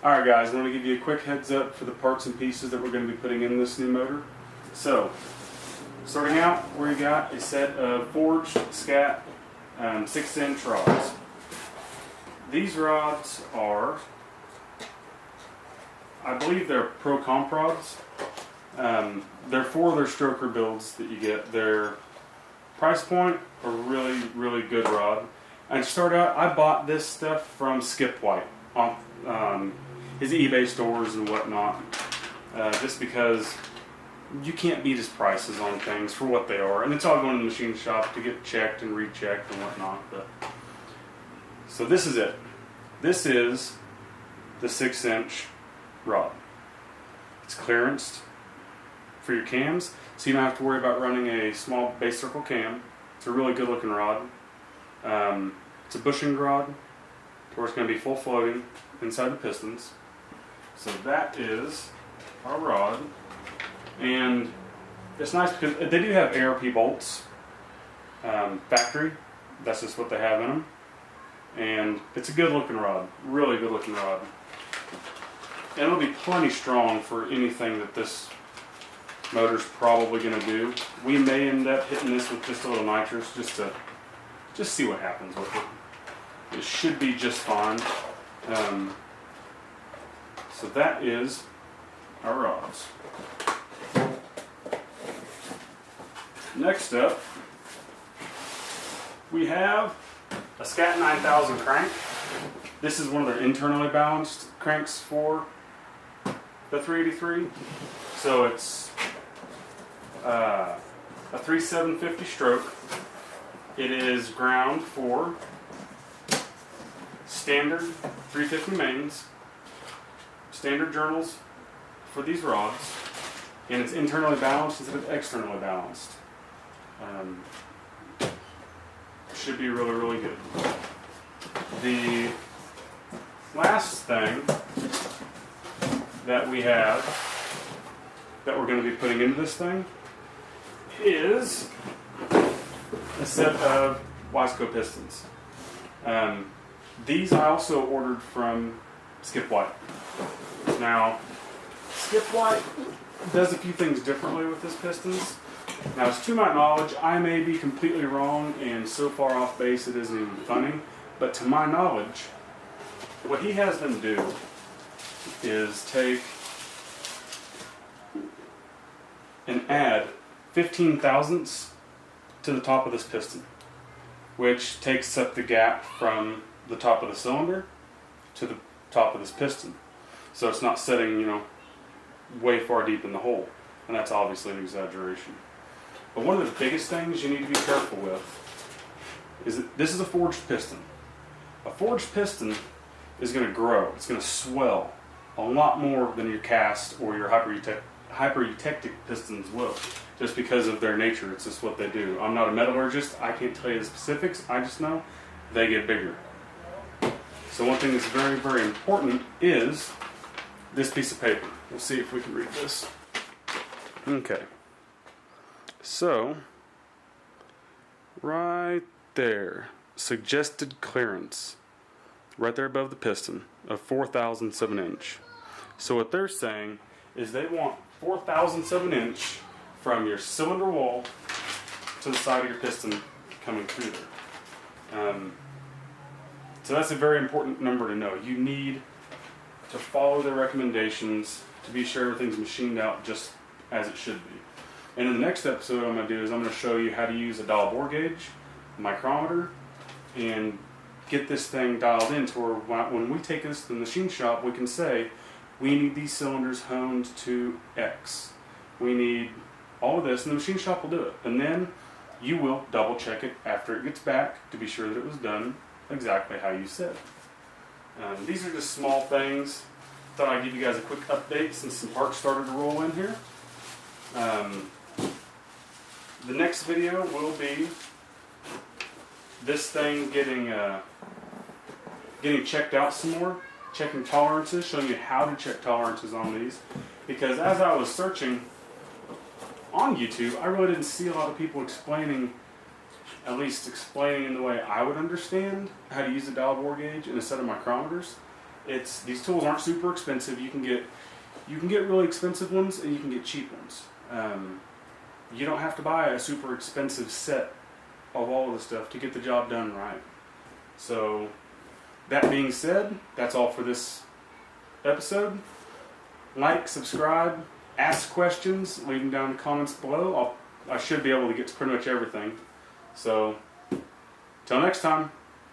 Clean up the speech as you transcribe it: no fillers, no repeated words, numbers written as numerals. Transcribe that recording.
Alright guys, I want to give you a quick heads up for the parts and pieces that we're going to be putting in this new motor. So, starting out, we got a set of forged Scat 6-inch rods. These rods are, I believe they're Pro Comp rods. They're for their stroker builds that you get. Their price point, a really, really good rod. And to start out, I bought this stuff from Skip White on his eBay stores and whatnot, just because you can't beat his prices on things for what they are. And it's all going to the machine shop to get checked and rechecked and whatnot. So this is it. This is the 6-inch rod. It's clearanced for your cams, so you don't have to worry about running a small base circle cam. It's a really good looking rod. It's a bushing rod, where it's going to be full floating inside the pistons. So that is our rod, and it's nice because they do have ARP bolts, factory. That's just what they have in them, and it's a good looking rod, really good looking rod, and it'll be plenty strong for anything that this motor's probably going to do. We may end up hitting this with just a little nitrous just to see what happens with it. It should be just fine. So that is our rods. Next up, we have a Scat 9000 crank. This is one of their internally balanced cranks for the 383. So it's a 3750 stroke. It is ground for standard 350 mains, standard journals for these rods, and it's internally balanced instead of externally balanced. Should be really, really good. The last thing that we have that we're going to be putting into this thing is a set of Wiseco pistons. These I also ordered from Skip White. Now, Skip White does a few things differently with his pistons. Now, as to my knowledge, I may be completely wrong and so far off base it isn't even funny, but to my knowledge, what he has them do is take and add 15 thousandths to the top of this piston, which takes up the gap from the top of the cylinder to the top of this piston. So it's not setting, way far deep in the hole. And that's obviously an exaggeration. But one of the biggest things you need to be careful with is that this is a forged piston. A forged piston is going to grow. It's going to swell a lot more than your cast or your hyper-eutectic pistons will, just because of their nature. It's just what they do. I'm not a metallurgist. I can't tell you the specifics. I just know they get bigger. So one thing that's very, very important is this piece of paper. We'll see if we can read this. Okay. So, right there, suggested clearance, right there above the piston, of 4,000ths of an inch. So what they're saying is they want 4,000ths of an inch from your cylinder wall to the side of your piston coming through there. So that's a very important number to know. You need to follow their recommendations to be sure everything's machined out just as it should be. And in the next episode what I'm going to do is I'm going to show you how to use a dial bore gauge, a micrometer, and get this thing dialed in to where when we take this to the machine shop, we can say, we need these cylinders honed to X. We need all of this, and the machine shop will do it. And then you will double check it after it gets back to be sure that it was done exactly how you said. These are just small things. Thought I'd give you guys a quick update since some parts started to roll in here. The next video will be this thing getting checked out some more, checking tolerances, showing you how to check tolerances on these. Because as I was searching on YouTube, I really didn't see a lot of people explaining at least explaining in the way I would understand how to use a dial bore gauge and a set of micrometers. these tools aren't super expensive. You can get really expensive ones and you can get cheap ones. You don't have to buy a super expensive set of all of the stuff to get the job done right. So that being said, that's all for this episode. Like, subscribe, ask questions, leave them down in the comments below. I should be able to get to pretty much everything. So, till next time.